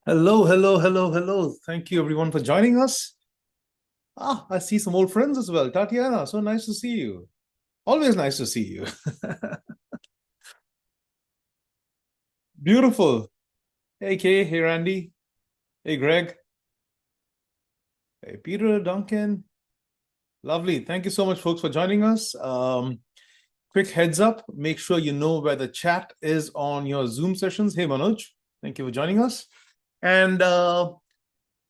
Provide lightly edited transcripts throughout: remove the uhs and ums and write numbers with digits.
Hello, hello, hello, hello. Thank you everyone for joining us. I see some old friends as well. Tatiana, so nice to see you. Always nice to see you. Beautiful. Hey, Kay. Hey, Randy. Hey, Greg. Hey, Peter, Duncan. Lovely. Thank you so much, folks, for joining us. Quick heads up. Make sure you know where the chat is on your Zoom sessions. Hey, Manoj. Thank you for joining us. And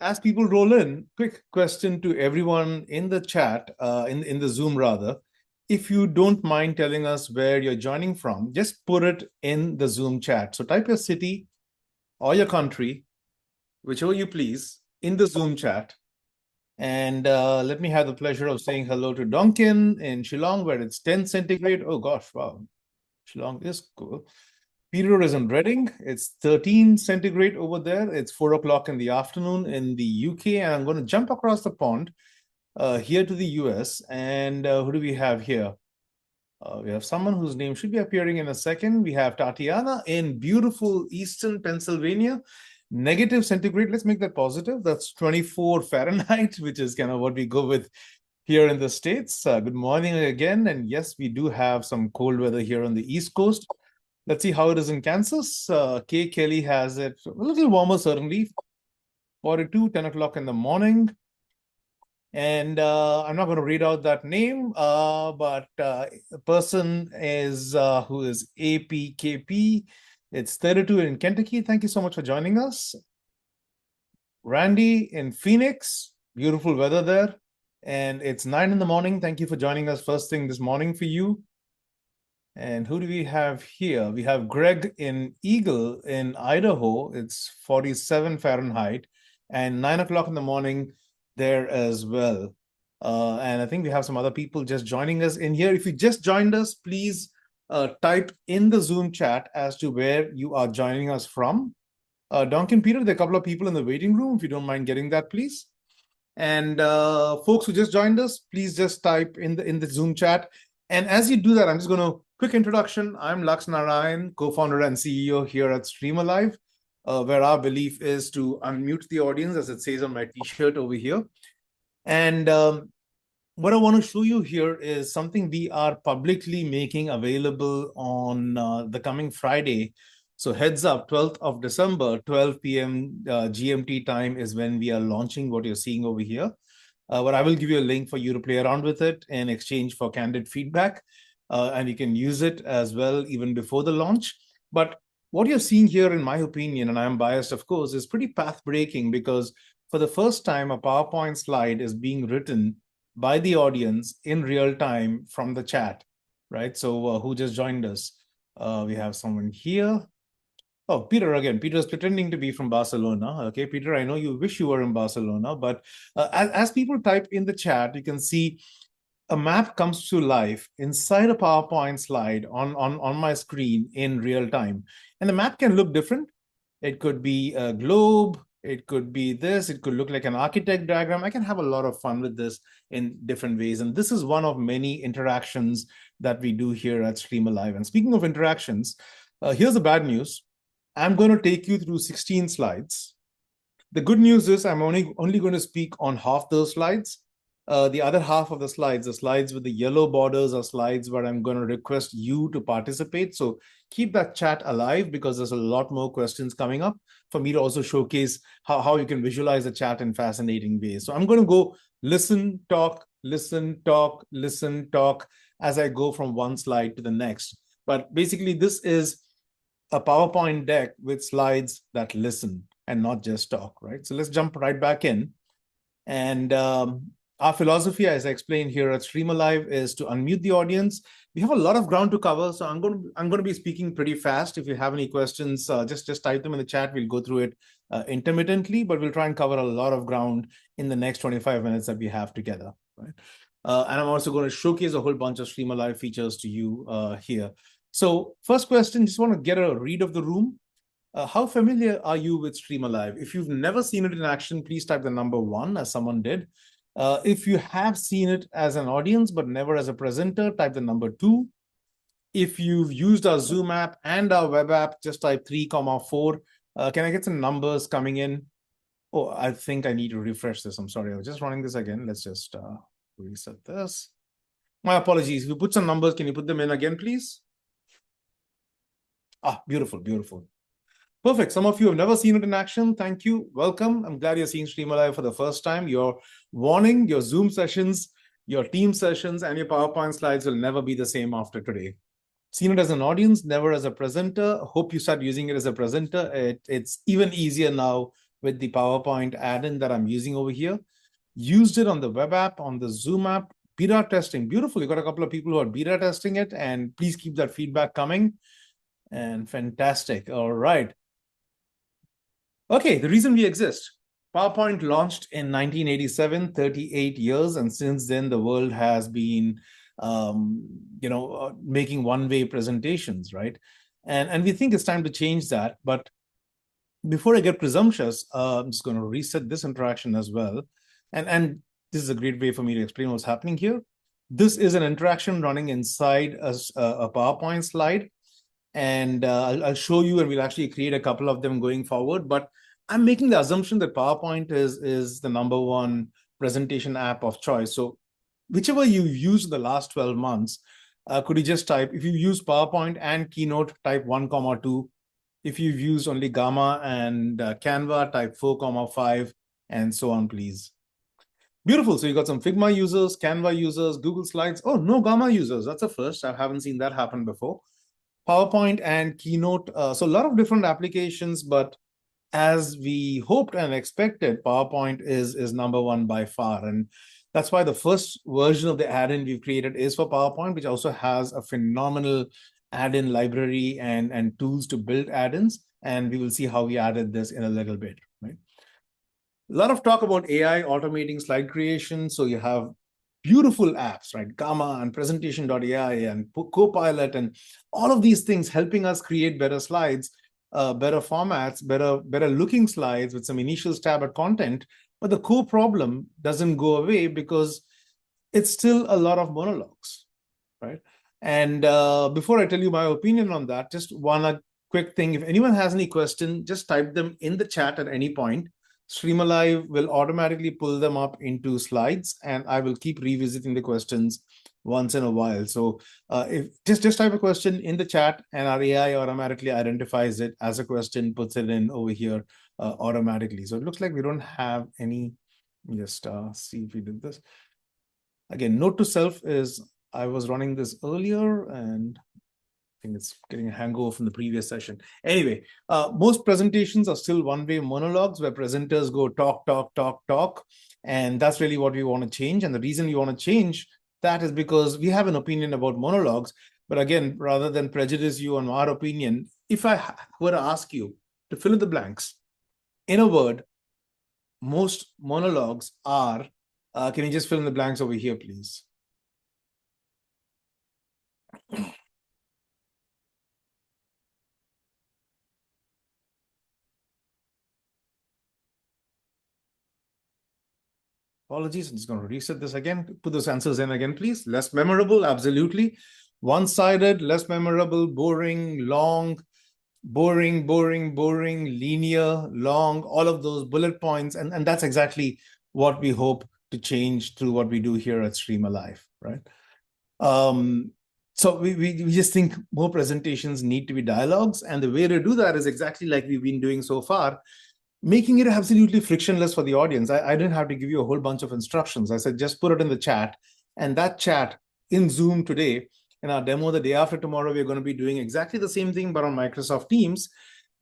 as people roll in, quick question to everyone in the chat, in the Zoom rather. If you don't mind telling us where you're joining from, just put it in the Zoom chat. So type your city or your country, whichever you please, in the Zoom chat. And let me have the pleasure of saying hello to Duncan in Shillong, where it's 10 centigrade. Oh gosh, wow. Shillong is cool. Peter is in Reading. It's 13 centigrade over there. It's 4 o'clock in the afternoon in the UK. And I'm going to jump across the pond here to the US. And who do we have here? We have someone whose name should be appearing in a second. We have Tatiana in beautiful Eastern Pennsylvania. Negative centigrade. Let's make that positive. That's 24 Fahrenheit, which is kind of what we go with here in the States. Good morning again. And yes, we do have some cold weather here on the East Coast. Let's see how it is in Kansas. Kay Kelly has it a little warmer, certainly. 42, 10 o'clock in the morning. And I'm not going to read out that name, but the person is who is APKP. It's 32 in Kentucky. Thank you so much for joining us. Randy in Phoenix. Beautiful weather there. And it's 9 in the morning. Thank you for joining us first thing this morning for you. And who do we have here? We have Greg in Eagle in Idaho. It's 47 Fahrenheit and 9 o'clock in the morning there as well. And I think we have some other people just joining us in here. If you just joined us, please type in the Zoom chat as to where you are joining us from. Duncan, Peter, there are a couple of people in the waiting room. If you don't mind getting that, please. And folks who just joined us, please just type in the Zoom chat. And as you do that, I'm just going to quick introduction. I'm Lux Narayan, co-founder and CEO here at StreamAlive, where our belief is to unmute the audience, as it says on my t-shirt over here. And what I want to show you here is something we are publicly making available on the coming Friday. So heads up, 12th of December, 12 p.m. GMT time is when we are launching what you're seeing over here. But I will give you a link for you to play around with it in exchange for candid feedback. And you can use it as well even before the launch. But what you're seeing here, in my opinion, and I'm biased, of course, is pretty path-breaking because for the first time, a PowerPoint slide is being written by the audience in real time from the chat, right? So who just joined us? We have someone here. Oh, Peter again. Peter's pretending to be from Barcelona. Okay, Peter, I know you wish you were in Barcelona, but as people type in the chat, you can see a map comes to life inside a PowerPoint slide on my screen in real time. And the map can look different. It could be a globe. It could be this. It could look like an architect diagram. I can have a lot of fun with this in different ways. And this is one of many interactions that we do here at StreamAlive. And speaking of interactions, here's the bad news. I'm going to take you through 16 slides. The good news is I'm only going to speak on half those slides. The other half of the slides with the yellow borders are slides where I'm going to request you to participate. So keep that chat alive because there's a lot more questions coming up for me to also showcase how you can visualize the chat in fascinating ways. So I'm going to go listen, talk, listen, talk, listen, talk as I go from one slide to the next. But basically, this is a PowerPoint deck with slides that listen and not just talk, right? So let's jump right back in. And our philosophy, as I explained here at StreamAlive, is to unmute the audience. We have a lot of ground to cover, so I'm going to be speaking pretty fast. If you have any questions, just type them in the chat. We'll go through it intermittently, but we'll try and cover a lot of ground in the next 25 minutes that we have together, right? And I'm also going to showcase a whole bunch of StreamAlive features to you here. So first question, just want to get a read of the room. How familiar are you with StreamAlive? If you've never seen it in action, please type the number 1, as someone did. If you have seen it as an audience, but never as a presenter, type the number 2. If you've used our Zoom app and our web app, just type 3, 4. Can I get some numbers coming in? Oh, I think I need to refresh this. I'm sorry. I was just running this again. Let's just reset this. My apologies. If you put some numbers, can you put them in again, please? Ah, beautiful, beautiful. Perfect. Some of you have never seen it in action. Thank you. Welcome. I'm glad you're seeing StreamAlive for the first time. Your warning, your Zoom sessions, your team sessions, and your PowerPoint slides will never be the same after today. Seen it as an audience, never as a presenter. Hope you start using it as a presenter. It's even easier now with the PowerPoint add-in that I'm using over here. Used it on the web app, on the Zoom app, beta testing. Beautiful. You got a couple of people who are beta testing it, and please keep that feedback coming. And fantastic. All right. Okay, the reason we exist. PowerPoint launched in 1987, 38 years, and since then the world has been, making one-way presentations, right? And we think it's time to change that. But before I get presumptuous, I'm just going to reset this interaction as well. And this is a great way for me to explain what's happening here. This is an interaction running inside a PowerPoint slide. And I'll show you, and we'll actually create a couple of them going forward. But I'm making the assumption that PowerPoint is the number one presentation app of choice. So whichever you've used in the last 12 months, could you just type, if you use PowerPoint and Keynote, type 1, 2. If you've used only Gamma and Canva, type 4, 5, and so on, please. Beautiful. So you got some Figma users, Canva users, Google Slides. Oh, no Gamma users. That's a first. I haven't seen that happen before. PowerPoint and Keynote. So a lot of different applications, but as we hoped and expected, PowerPoint is number one by far. And that's why the first version of the add-in we've created is for PowerPoint, which also has a phenomenal add-in library and tools to build add-ins. And we will see how we added this in a little bit, right? A lot of talk about AI automating slide creation. So you have beautiful apps, right? Gamma and presentation.ai and Copilot and all of these things helping us create better slides, better formats, better looking slides with some initial stab at content. But the core problem doesn't go away because it's still a lot of monologues, right? And before I tell you my opinion on that, just one quick thing. If anyone has any question, just type them in the chat at any point. StreamAlive will automatically pull them up into slides, and I will keep revisiting the questions once in a while. So if just type a question in the chat, and our AI automatically identifies it as a question, puts it in over here automatically. So it looks like we don't have any. Just see if we did this. Again, note to self is I was running this earlier, and I think it's getting a hangover from the previous session. Anyway, most presentations are still one-way monologues where presenters go talk, talk, talk, talk. And that's really what we want to change. And the reason we want to change that is because we have an opinion about monologues. But again, rather than prejudice you on our opinion, if I were to ask you to fill in the blanks, in a word, most monologues are, can you just fill in the blanks over here, please? Apologies, I'm just going to reset this again. Put those answers in again, please. Less memorable, absolutely. One-sided, less memorable, boring, long, boring, linear, long, all of those bullet points. And that's exactly what we hope to change through what we do here at StreamAlive, right? So we just think more presentations need to be dialogues. And the way to do that is exactly like we've been doing so far, making it absolutely frictionless for the audience. I didn't have to give you a whole bunch of instructions. I said, just put it in the chat. And that chat in Zoom today, in our demo the day after tomorrow, we're going to be doing exactly the same thing, but on Microsoft Teams.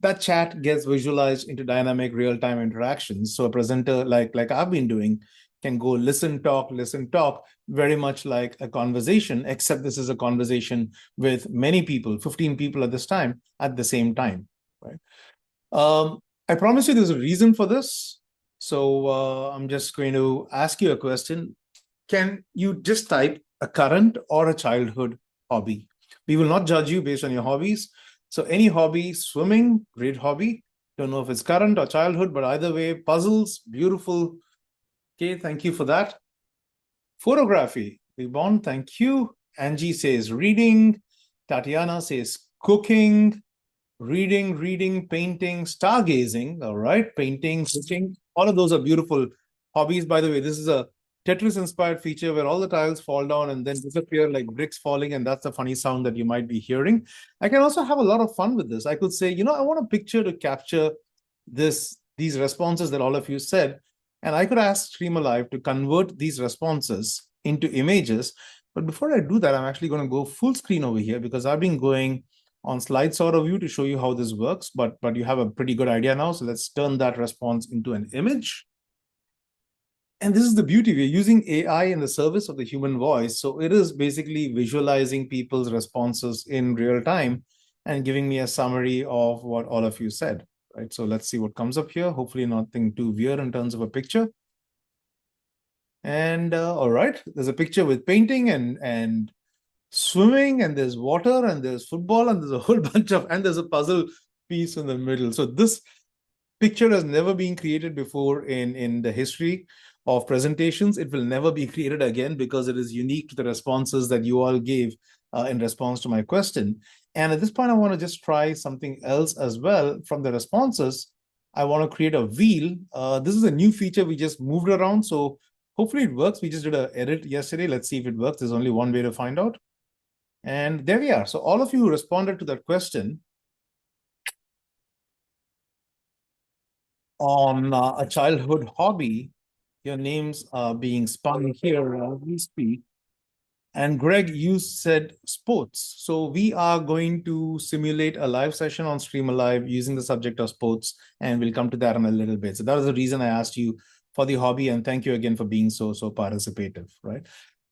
That chat gets visualized into dynamic real-time interactions. So a presenter like I've been doing can go listen, talk, very much like a conversation, except this is a conversation with many people, 15 people at this time, at the same time, right? I promise you there's a reason for this. So I'm just going to ask you a question. Can you just type a current or a childhood hobby? We will not judge you based on your hobbies. So any hobby, swimming, great hobby. Don't know if it's current or childhood, but either way, puzzles, beautiful. Okay, thank you for that. Photography, Yvonne, thank you. Angie says reading. Tatiana says cooking. reading, painting, stargazing. All right, painting, cooking. All of those are beautiful hobbies. By the way, this is a Tetris-inspired feature where all the tiles fall down and then disappear like bricks falling, and that's the funny sound that you might be hearing. I can also have a lot of fun with this. I could say, I want a picture to capture these responses that all of you said, and I could ask StreamAlive to convert these responses into images. But before I do that, I'm actually going to go full screen over here because I've been going on slide sort of view to show you how this works, but you have a pretty good idea now. So let's turn that response into an image. And this is the beauty. We're using AI in the service of the human voice. So it is basically visualizing people's responses in real time and giving me a summary of what all of you said, right? So let's see what comes up here. Hopefully nothing too weird in terms of a picture. And all right, there's a picture with painting and swimming, and there's water, and there's football, and there's a whole bunch of, and there's a puzzle piece in the middle. So this picture has never been created before in the history of presentations. It will never be created again because it is unique to the responses that you all gave in response to my question. And at this point, I want to just try something else as well from the responses. I want to create a wheel. This is a new feature we just moved around. So hopefully it works. We just did an edit yesterday. Let's see if it works. There's only one way to find out. And there we are. So all of you who responded to that question on a childhood hobby, your names are being spun here as we speak. And Greg, you said sports. So we are going to simulate a live session on StreamAlive using the subject of sports, and we'll come to that in a little bit. So that was the reason I asked you for the hobby, and thank you again for being so participative, right?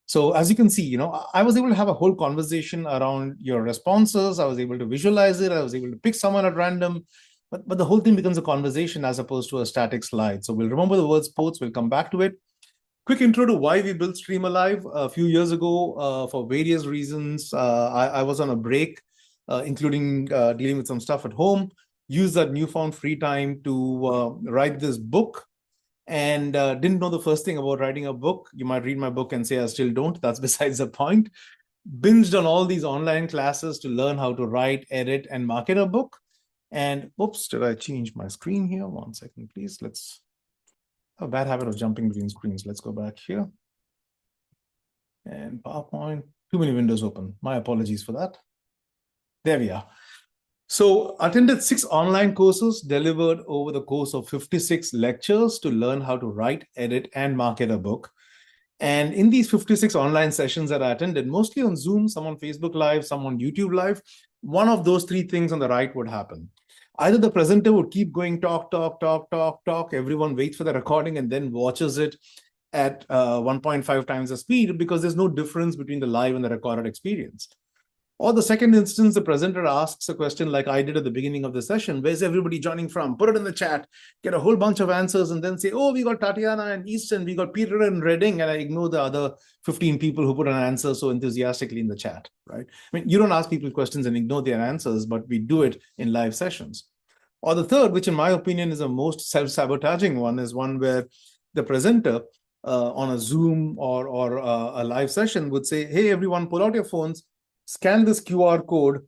So as you can see, I was able to have a whole conversation around your responses. I was able to visualize it. I was able to pick someone at random, but the whole thing becomes a conversation as opposed to a static slide. So we'll remember the word sports. We'll come back to it. Quick intro to why we built StreamAlive. A few years ago, for various reasons, I was on a break, including dealing with some stuff at home. Used that newfound free time to write this book, and didn't know the first thing about writing a book. You might read my book and say I still don't. That's besides the point. Binged on all these online classes to learn how to write, edit, and market a book. And oops, did I change my screen here? 1 second, please. Let's have a bad habit of jumping between screens. Let's go back here. And PowerPoint, too many windows open. My apologies for that. There we are. So attended 6 online courses delivered over the course of 56 lectures to learn how to write, edit, and market a book. And in these 56 online sessions that I attended, mostly on Zoom, some on Facebook Live, some on YouTube Live, one of those 3 things on the right would happen. Either the presenter would keep going, talk, everyone waits for the recording and then watches it at 1.5 times the speed because there's no difference between the live and the recorded experience. Or the second instance, the presenter asks a question like I did at the beginning of the session, where's everybody joining from? Put it in the chat, get a whole bunch of answers, and then say, oh, we got Tatiana and Easton, we got Peter and Redding, and I ignore the other 15 people who put an answer so enthusiastically in the chat, right? I mean, you don't ask people questions and ignore their answers, but we do it in live sessions. Or the third, which in my opinion is the most self-sabotaging one, is one where the presenter on a Zoom or a live session would say, hey, everyone, pull out your phones, scan this QR code,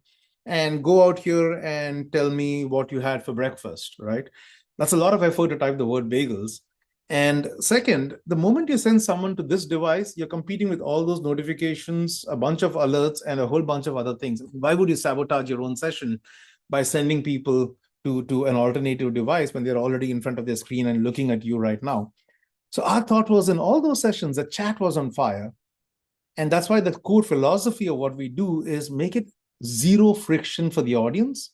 and go out here and tell me what you had for breakfast, right? That's a lot of effort to type the word bagels. And second, the moment you send someone to this device, you're competing with all those notifications, a bunch of alerts, and a whole bunch of other things. Why would you sabotage your own session by sending people to an alternative device when they're already in front of their screen and looking at you right now? So our thought was in all those sessions, the chat was on fire. And that's why the core philosophy of what we do is make it zero friction for the audience.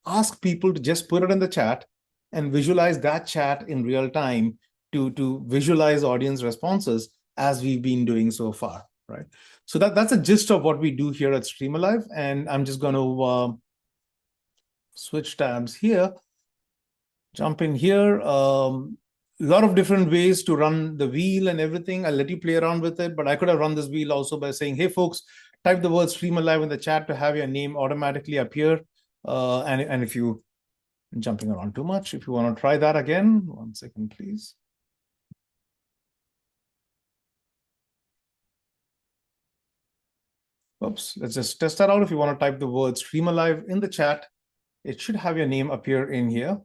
Ask people to just put it in the chat and visualize that chat in real time to visualize audience responses as we've been doing so far, right? So that's a gist of what we do here at StreamAlive. And I'm just going to switch tabs here, jump in here. A lot of different ways to run the wheel and everything. I'll let you play around with it, but I could have run this wheel also by saying, hey, folks, type the word StreamAlive in the chat to have your name automatically appear. And if you jumping around too much, if you want to try that again, 1 second, please. Oops, let's just test that out. If you want to type the word StreamAlive in the chat it should have your name appear in here.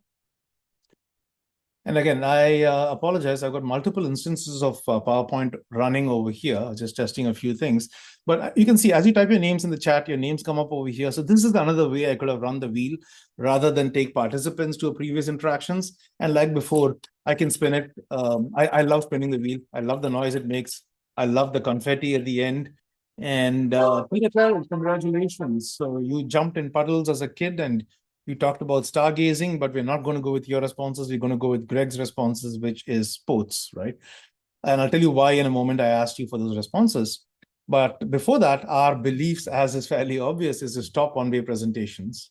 And again, I apologize. I've got multiple instances of PowerPoint running over here, just testing a few things. But you can see as you type your names in the chat, your names come up over here. So this is another way I could have run the wheel rather than take participants to a previous interactions. And like before, I can spin it. I love spinning the wheel. I love the noise it makes. I love the confetti at the end. And Peter, congratulations. So you jumped in puddles as a kid and you talked about stargazing, but we're not going to go with your responses. We're going to go with Greg's responses, which is sports, right? And I'll tell you why in a moment I asked you for those responses. But before that, our beliefs, as is fairly obvious, is to stop one-way presentations.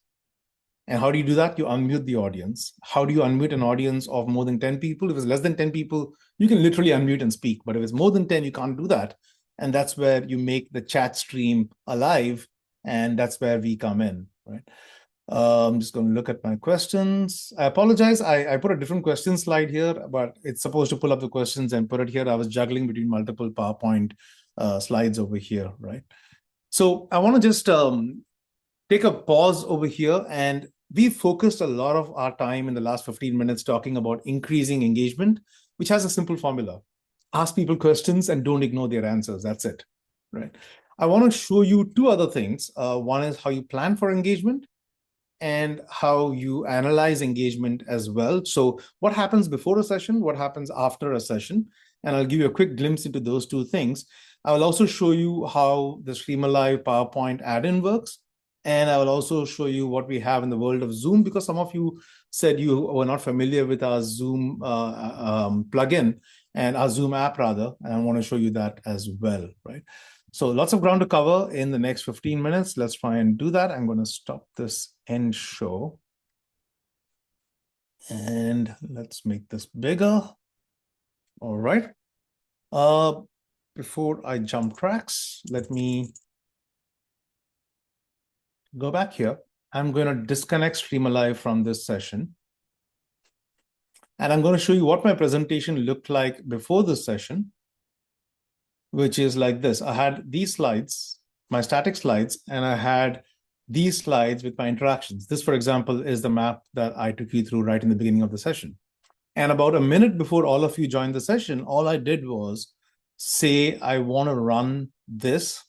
And how do you do that? You unmute the audience. How do you unmute an audience of more than 10 people? If it's less than 10 people, you can literally unmute and speak. But if it's more than 10, you can't do that. And that's where you make the chat stream alive. And that's where we come in, right? I'm just going to look at my questions. I apologize. I put a different question slide here, but it's supposed to pull up the questions and put it here. I was juggling between multiple PowerPoint slides over here, right? So I want to just take a pause over here. And we focused a lot of our time in the last 15 minutes talking about increasing engagement, which has a simple formula. Ask people questions and don't ignore their answers. That's it, right? I want to show you two other things. One is how you plan for engagement, and how you analyze engagement as well. So what happens before a session, what happens after a session, and I'll give you a quick glimpse into those two things. I will also show you how the StreamAlive PowerPoint add-in works, and I will also show you what we have in the world of Zoom, because some of you said you were not familiar with our Zoom plugin and our Zoom app rather, and I want to show you that as well, right? So lots of ground to cover in the next 15 minutes. Let's try and do that. I'm going to stop this end show. And let's make this bigger. All right. Before I jump tracks, let me go back here. I'm going to disconnect StreamAlive from this session. And I'm going to show you what my presentation looked like before this session, which is like this. I had these slides, my static slides, and I had these slides with my interactions. This, for example, is the map that I took you through right in the beginning of the session. And about a minute before all of you joined the session, all I did was say, I want to run this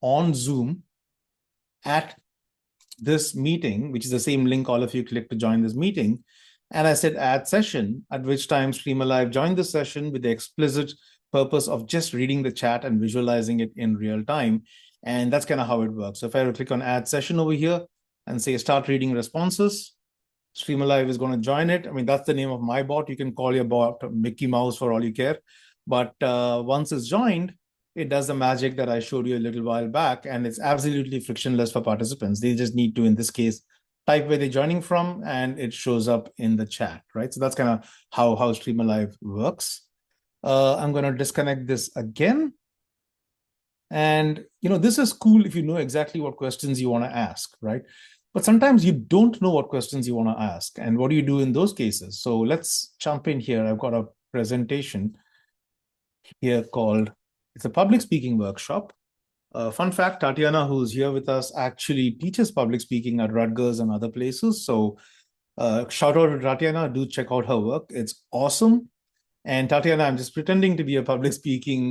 on Zoom at this meeting, which is the same link all of you click to join this meeting. And I said add session, at which time StreamAlive joined the session with the explicit purpose of just reading the chat and visualizing it in real time. And that's kind of how it works. So if I click on add session over here and say start reading responses, StreamAlive is going to join it. I mean, that's the name of my bot. You can call your bot Mickey Mouse for all you care. But once it's joined, it does the magic that I showed you a little while back. And it's absolutely frictionless for participants. They just need to, in this case, type where they're joining from, and it shows up in the chat, right? So that's kind of how StreamAlive works. I'm going to disconnect this again. And, this is cool if you know exactly what questions you want to ask, right? But sometimes you don't know what questions you want to ask. And what do you do in those cases? So let's jump in here. I've got a presentation here called, it's a public speaking workshop. Fun fact, Tatiana, who's here with us, actually teaches public speaking at Rutgers and other places. So shout out to Tatiana, do check out her work. It's awesome. And Tatiana, I'm just pretending to be a public speaking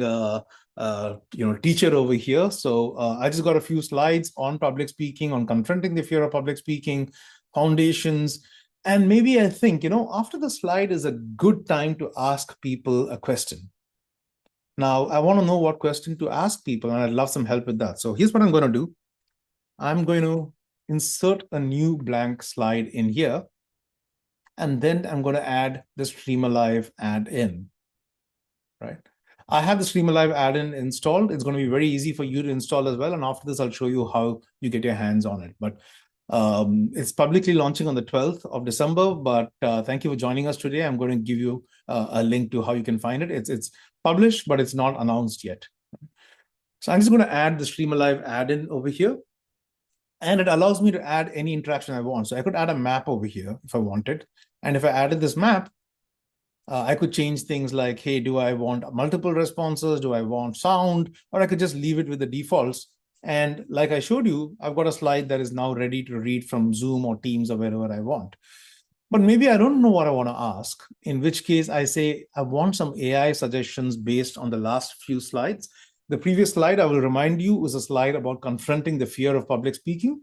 teacher over here. So I just got a few slides on public speaking, on confronting the fear of public speaking, foundations. And maybe I think, after the slide is a good time to ask people a question. Now, I want to know what question to ask people, and I'd love some help with that. So here's what I'm going to do. I'm going to insert a new blank slide in here. And then I'm going to add the StreamAlive add-in, right? I have the StreamAlive add-in installed. It's going to be very easy for you to install as well. And after this, I'll show you how you get your hands on it. But it's publicly launching on the 12th of December. But thank you for joining us today. I'm going to give you a link to how you can find it. It's published, but it's not announced yet. So I'm just going to add the StreamAlive add-in over here. And it allows me to add any interaction I want. So I could add a map over here if I wanted. And if I added this map, I could change things like, hey, do I want multiple responses? Do I want sound? Or I could just leave it with the defaults And like I showed you, I've got a slide that is now ready to read from Zoom or Teams or wherever I want. But maybe I don't know what I want to ask, in which case I say, I want some AI suggestions based on the last few slides. The previous slide, I will remind you, was a slide about confronting the fear of public speaking.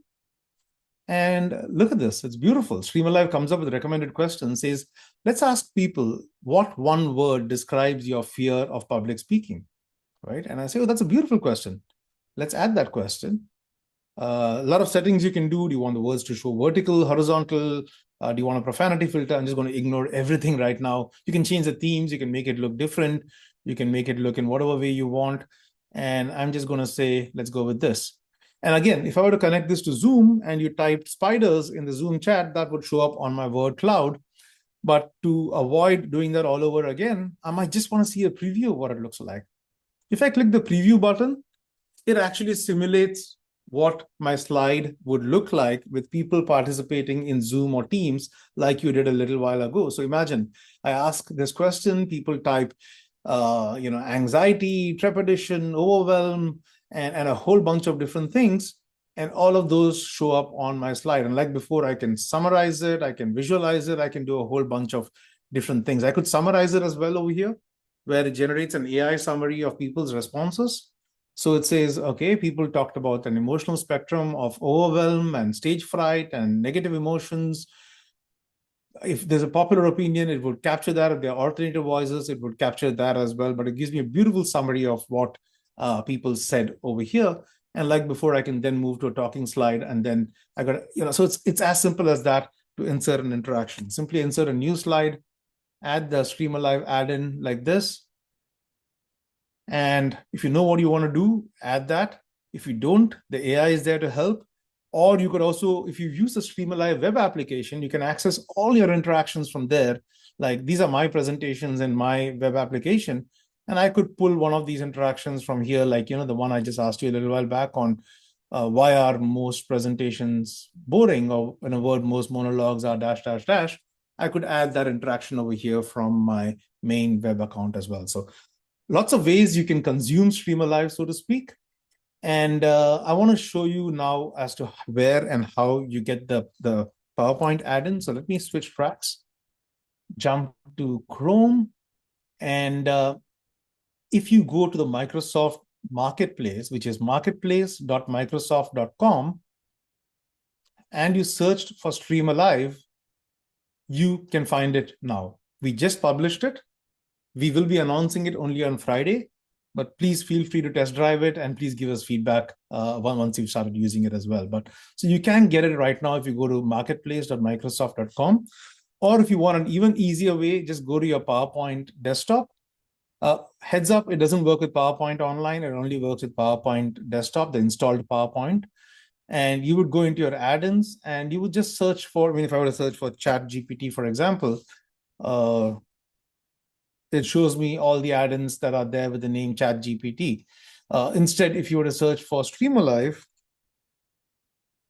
And look at this, it's beautiful. StreamAlive comes up with a recommended question, says, let's ask people what one word describes your fear of public speaking, right? And I say, oh, that's a beautiful question. Let's add that question. A lot of settings you can do. Do you want the words to show vertical, horizontal? Do you want a profanity filter? I'm just going to ignore everything right now. You can change the themes. You can make it look different. You can make it look in whatever way you want. And I'm just going to say, let's go with this. And again, if I were to connect this to Zoom and you typed spiders in the Zoom chat, that would show up on my word cloud. But to avoid doing that all over again, I might just want to see a preview of what it looks like. If I click the preview button, it actually simulates what my slide would look like with people participating in Zoom or Teams, like you did a little while ago. So imagine I ask this question, people type, anxiety, trepidation, overwhelm, and a whole bunch of different things. And all of those show up on my slide. And like before, I can summarize it, I can visualize it, I can do a whole bunch of different things. I could summarize it as well over here, where it generates an AI summary of people's responses. So it says, okay, people talked about an emotional spectrum of overwhelm and stage fright and negative emotions. If there's a popular opinion, it would capture that. If there are alternative voices, it would capture that as well. But it gives me a beautiful summary of what people said over here. And like before, I can then move to a talking slide. And then I got, so it's as simple as that to insert an interaction. Simply insert a new slide, add the StreamAlive add-in like this. And if you know what you want to do, add that. If you don't, the AI is there to help. Or you could also, if you use the StreamAlive web application, you can access all your interactions from there. Like these are my presentations in my web application. And I could pull one of these interactions from here, like, the one I just asked you a little while back on why are most presentations boring, or in a word, most monologues are dash, dash, dash. I could add that interaction over here from my main web account as well. So lots of ways you can consume StreamAlive, so to speak. And I want to show you now as to where and how you get the PowerPoint add-in. So let me switch tracks, jump to Chrome. And if you go to the Microsoft Marketplace, which is marketplace.microsoft.com, and you searched for StreamAlive, you can find it now. We just published it. We will be announcing it only on Friday, but please feel free to test drive it and please give us feedback once you've started using it as well. But so you can get it right now if you go to marketplace.microsoft.com, or if you want an even easier way, just go to your PowerPoint desktop. Heads up, it doesn't work with PowerPoint Online. It only works with PowerPoint Desktop, the installed PowerPoint. And you would go into your add-ins and you would just search for, if I were to search for ChatGPT, for example, it shows me all the add-ins that are there with the name ChatGPT. Instead, if you were to search for StreamAlive,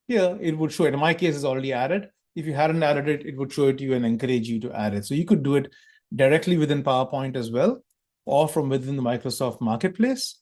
here it would show it. In my case, it's already added. If you hadn't added it, it would show it to you and encourage you to add it. So you could do it directly within PowerPoint as well, or from within the Microsoft Marketplace.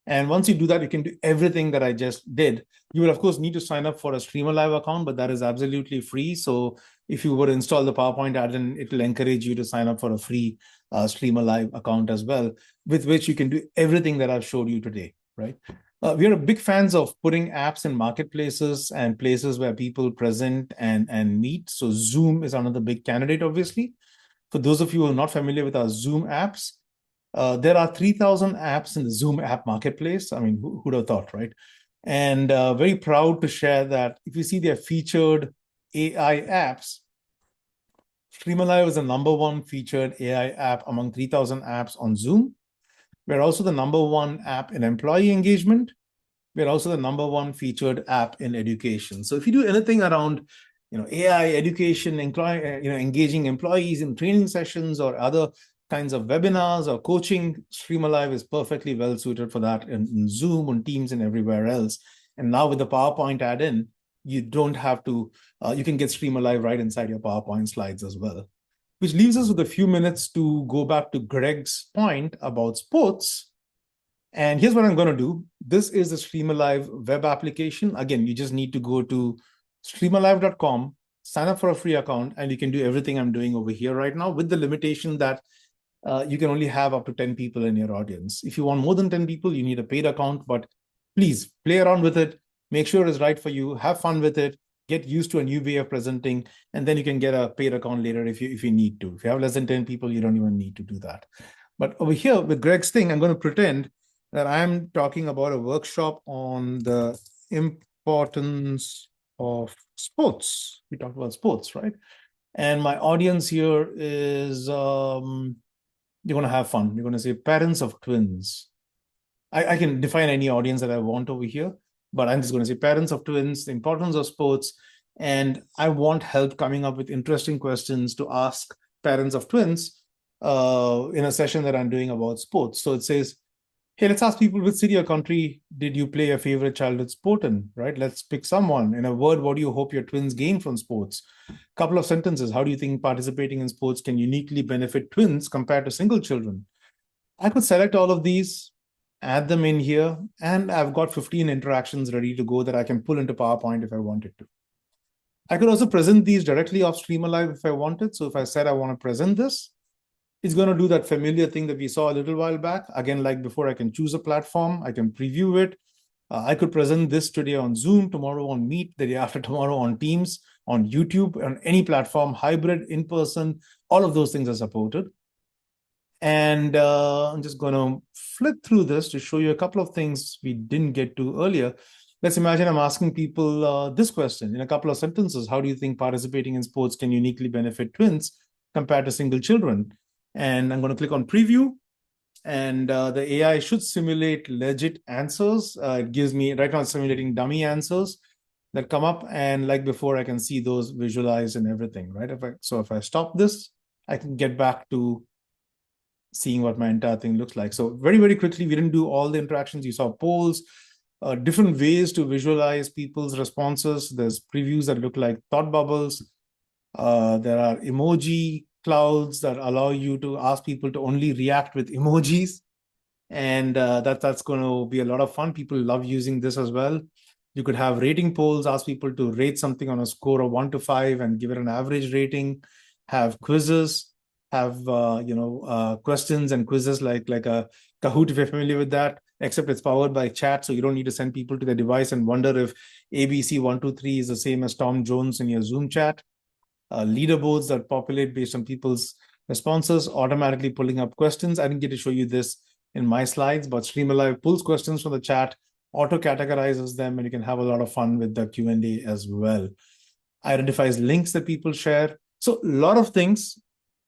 And once you do that, you can do everything that I just did. You will, of course, need to sign up for a StreamAlive account, but that is absolutely free. So if you were to install the PowerPoint add-in, it will encourage you to sign up for a free StreamAlive account as well, with which you can do everything that I've showed you today, right? We are big fans of putting apps in marketplaces and places where people present and meet. So Zoom is another big candidate, obviously. For those of you who are not familiar with our Zoom apps, there are 3,000 apps in the Zoom app marketplace. I mean, who'd have thought, right? And very proud to share that if you see their featured AI apps, StreamAlive is the #1 featured AI app among 3,000 apps on Zoom. We're also the #1 app in employee engagement. We're also the #1 featured app in education. So if you do anything around, AI education, engaging employees in training sessions or other kinds of webinars or coaching, StreamAlive is perfectly well suited for that in Zoom, on Teams, and everywhere else. And now with the PowerPoint add-in, you don't have to, you can get StreamAlive right inside your PowerPoint slides as well. Which leaves us with a few minutes to go back to Greg's point about sports. And here's what I'm going to do. This is the StreamAlive web application. Again, you just need to go to streamalive.com, sign up for a free account, and you can do everything I'm doing over here right now with the limitation that you can only have up to 10 people in your audience. If you want more than 10 people, you need a paid account, but please play around with it. Make sure it's right for you. Have fun with it. Get used to a new way of presenting, and then you can get a paid account later if you need to. If you have less than 10 people, you don't even need to do that. But over here with Greg's thing, I'm going to pretend that I'm talking about a workshop on the importance of sports. We talked about sports, right? And my audience here is you're going to have fun. You're going to say parents of twins. I can define any audience that I want over here, but I'm just going to say parents of twins, the importance of sports. And I want help coming up with interesting questions to ask parents of twins in a session that I'm doing about sports. So it says, hey, let's ask people which city or country did you play your favorite childhood sport in, right? Let's pick someone. In a word, what do you hope your twins gain from sports? Couple of sentences. How do you think participating in sports can uniquely benefit twins compared to single children? I could select all of these, add them in here, and I've got 15 interactions ready to go that I can pull into PowerPoint if I wanted to. I could also present these directly off StreamAlive if I wanted. So if I said I want to present this, it's going to do that familiar thing that we saw a little while back. Again, like before, I can choose a platform. I can preview it. I could present this today on Zoom, tomorrow on Meet, the day after tomorrow on Teams, on YouTube, on any platform, hybrid, in-person, all of those things are supported. And I'm just going to flip through this to show you a couple of things we didn't get to earlier. Let's imagine I'm asking people this question in a couple of sentences. How do you think participating in sports can uniquely benefit twins compared to single children? And I'm going to click on preview. And the AI should simulate legit answers. It gives me, right now it's simulating dummy answers that come up. And like before, I can see those visualized and everything, right? If I stop this, I can get back to seeing what my entire thing looks like. So very, very quickly, we didn't do all the interactions. You saw polls, different ways to visualize people's responses. There's previews that look like thought bubbles. There are emoji clouds that allow you to ask people to only react with emojis. And that's going to be a lot of fun. People love using this as well. You could have rating polls, ask people to rate something on a score of 1 to 5 and give it an average rating. Have quizzes, have questions and quizzes like a Kahoot, if you're familiar with that, except it's powered by chat, so you don't need to send people to their device and wonder if ABC123 is the same as Tom Jones in your Zoom chat. Leaderboards that populate based on people's responses, automatically pulling up questions. I didn't get to show you this in my slides, but StreamAlive pulls questions from the chat, auto-categorizes them, and you can have a lot of fun with the Q&A as well. Identifies links that people share. So a lot of things,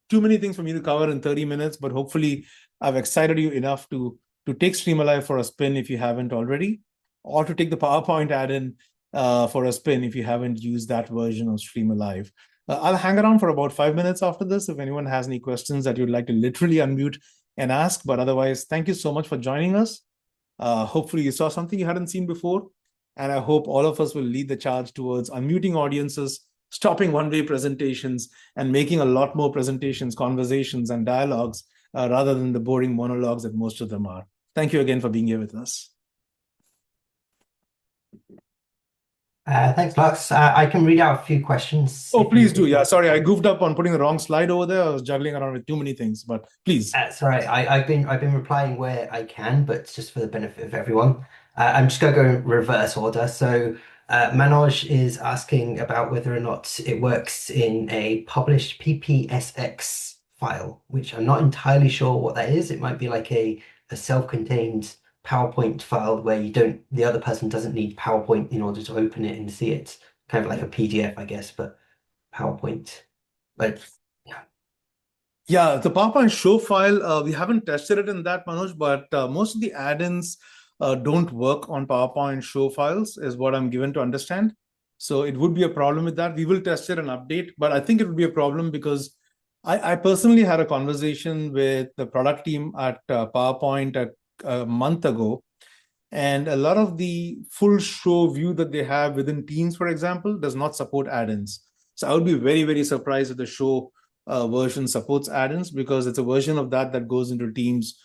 too many things for me to cover in 30 minutes, but hopefully I've excited you enough to take StreamAlive for a spin if you haven't already, or to take the PowerPoint add-in for a spin if you haven't used that version of StreamAlive. I'll hang around for about 5 minutes after this if anyone has any questions that you'd like to literally unmute and ask. But otherwise, thank you so much for joining us. Hopefully you saw something you hadn't seen before. And I hope all of us will lead the charge towards unmuting audiences, stopping one-way presentations, and making a lot more presentations, conversations, and dialogues rather than the boring monologues that most of them are. Thank you again for being here with us. Thanks, Lux. I can read out a few questions. Oh, please do. Yeah, sorry, I goofed up on putting the wrong slide over there. I was juggling around with too many things, but please. Sorry, I've been replying where I can, but it's just for the benefit of everyone. I'm just going to go in reverse order. So Manoj is asking about whether or not it works in a published PPSX file, which I'm not entirely sure what that is. It might be like a self-contained PowerPoint file where the other person doesn't need PowerPoint in order to open it and see it. Kind of like a PDF, I guess, but PowerPoint. But yeah, the PowerPoint show file, we haven't tested it in that, Manoj, but most of the add-ins don't work on PowerPoint show files, is what I'm given to understand. So it would be a problem with that. We will test it and update, but I think it would be a problem because I personally had a conversation with the product team at PowerPoint a month ago, and a lot of the full show view that they have within Teams, for example, does not support add-ins. So I would be very, very surprised if the show version supports add-ins, because it's a version of that goes into Teams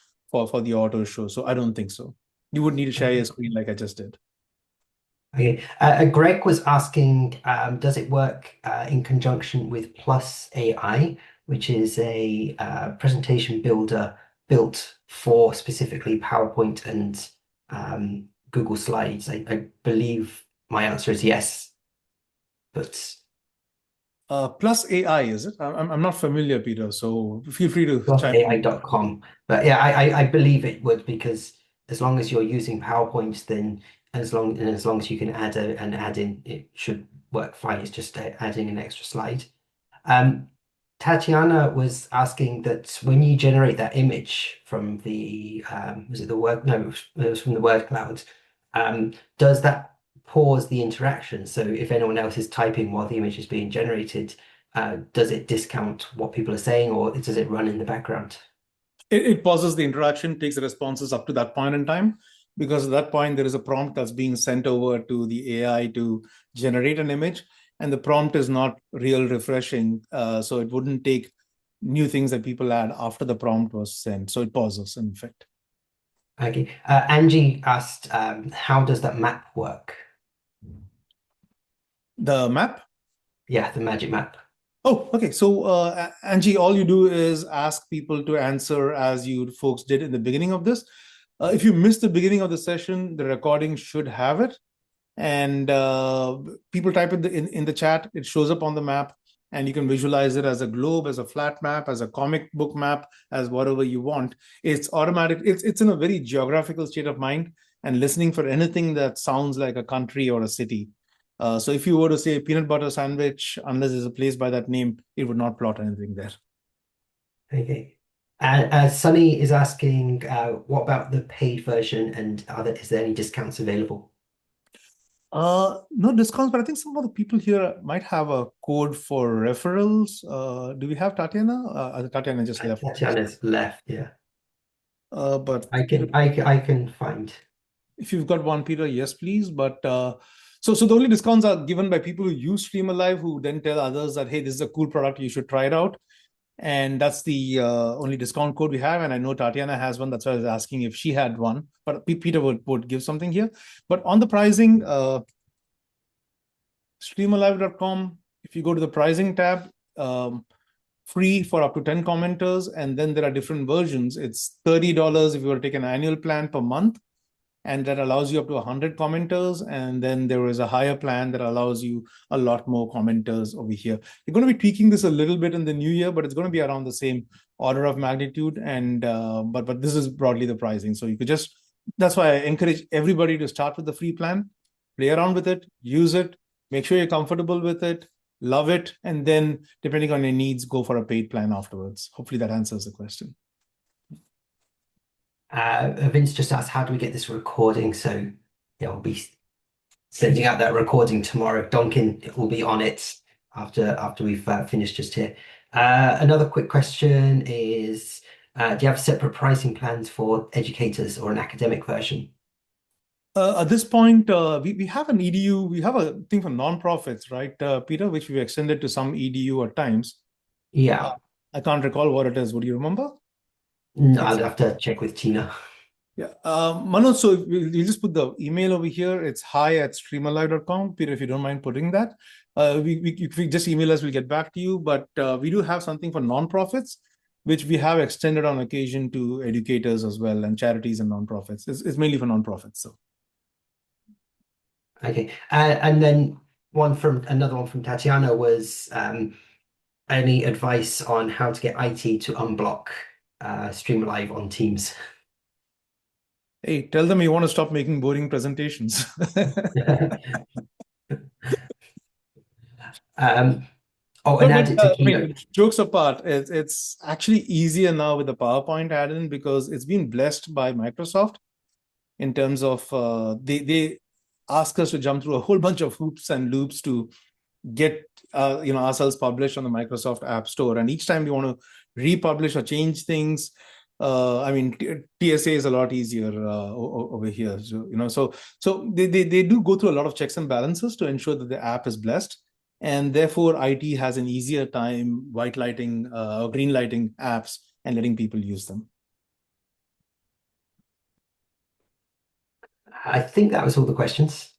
for the auto show. So I don't think so. You would need to share your screen like I just did. Okay. Greg was asking, does it work in conjunction with Plus AI, which is a presentation builder built for specifically PowerPoint and Google Slides? I believe my answer is yes, but Plus AI, is it? I'm not familiar, Peter. So feel free to chime in. plusai.com. But yeah, I believe it would, because as long as you're using PowerPoint, then as long as you can add an add-in, it should work fine. It's just adding an extra slide. Um, Tatiana was asking that when you generate that image from the was it the word? No, it was from the word cloud. Does that pause the interaction? So if anyone else is typing while the image is being generated, does it discount what people are saying, or does it run in the background? It pauses the interaction, takes the responses up to that point in time, because at that point there is a prompt that's being sent over to the AI to generate an image, and the prompt is not real refreshing, so it wouldn't take new things that people add after the prompt was sent. So it pauses in effect. Okay. Angie asked, how does that map work? The map. Yeah, the magic map. Oh, okay. So, Angie, all you do is ask people to answer as you folks did in the beginning of this. If you missed the beginning of the session, the recording should have it. And people type it in the chat. It shows up on the map, and you can visualize it as a globe, as a flat map, as a comic book map, as whatever you want. It's automatic. It's in a very geographical state of mind and listening for anything that sounds like a country or a city. So if you were to say peanut butter sandwich, unless there's a place by that name, it would not plot anything there. Okay. Sunny is asking, what about the paid version, and is there any discounts available? No discounts, but I think some of the people here might have a code for referrals. Do we have Tatiana? Tatiana just left. Tatiana's left, yeah. But I can find. if you've got one, Peter, yes, please. But so the only discounts are given by people who use StreamAlive, who then tell others that, hey, this is a cool product, you should try it out. And that's the only discount code we have. And I know Tatiana has one. That's why I was asking if she had one. But Peter would give something here. But on the pricing, StreamAlive.com, if you go to the pricing tab, free for up to 10 commenters. And then there are different versions. It's $30 if you were to take an annual plan per month. And that allows you up to 100 commenters. And then there is a higher plan that allows you a lot more commenters over here. You're going to be tweaking this a little bit in the new year, but it's going to be around the same order of magnitude. And but this is broadly the pricing. So you could just, that's why I encourage everybody to start with the free plan, play around with it, use it, make sure you're comfortable with it, love it, and then depending on your needs, go for a paid plan afterwards. Hopefully that answers the question. Vince just asked, how do we get this recording? So yeah, we'll be sending out that recording tomorrow. Duncan will be on it after we've finished just here. Another quick question is, do you have separate pricing plans for educators or an academic version? At this point, we have an EDU, we have a thing for nonprofits, right, Peter, which we've extended to some EDU at times. Yeah, I can't recall what it is. Would you remember? no, I'll have to check with Tina. Yeah. Manoj, so you just put the email over here. It's hi@streamalive.com. Peter, if you don't mind putting that. If you just email us, we'll get back to you. But we do have something for nonprofits, which we have extended on occasion to educators as well, and charities and nonprofits. It's mainly for nonprofits. So. Okay, and then another one from Tatiana was, any advice on how to get IT to unblock StreamAlive on Teams? Hey, tell them you want to stop making boring presentations. And add it to I mean, Keynote. jokes apart, it's actually easier now with the PowerPoint add-in because it's been blessed by Microsoft in terms of they ask us to jump through a whole bunch of hoops and loops to get ourselves published on the Microsoft App Store. And each time we want to republish or change things, I mean, TSA is a lot easier over here. So they do go through a lot of checks and balances to ensure that the app is blessed. And therefore, IT has an easier time white lighting or green lighting apps and letting people use them. I think that was all the questions.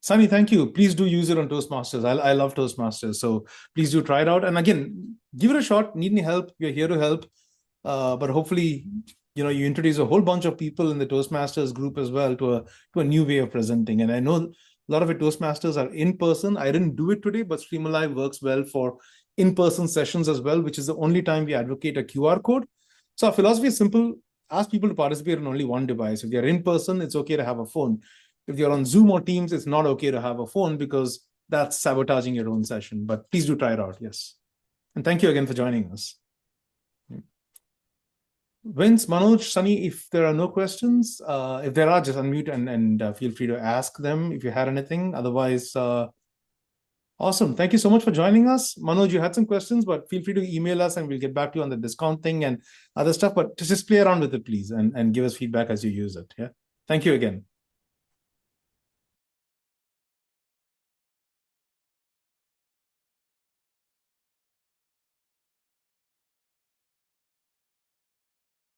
Sunny, thank you. Please do use it on Toastmasters. I love Toastmasters. So please do try it out. And again, give it a shot. Need any help? We're here to help. But hopefully, you introduce a whole bunch of people in the Toastmasters group as well to a new way of presenting. And I know a lot of it Toastmasters are in person. I didn't do it today, but StreamAlive works well for in-person sessions as well, which is the only time we advocate a QR code. So our philosophy is simple. Ask people to participate on only one device. If they're in person, it's okay to have a phone. If you're on Zoom or Teams, it's not okay to have a phone because that's sabotaging your own session. But please do try it out. Yes. And thank you again for joining us. Vince, Manoj, Sunny, if there are no questions, if there are, just unmute and feel free to ask them if you had anything. Otherwise, awesome. Thank you so much for joining us. Manoj, you had some questions, but feel free to email us and we'll get back to you on the discount thing and other stuff. But just play around with it, please, and give us feedback as you use it. Yeah. Thank you again.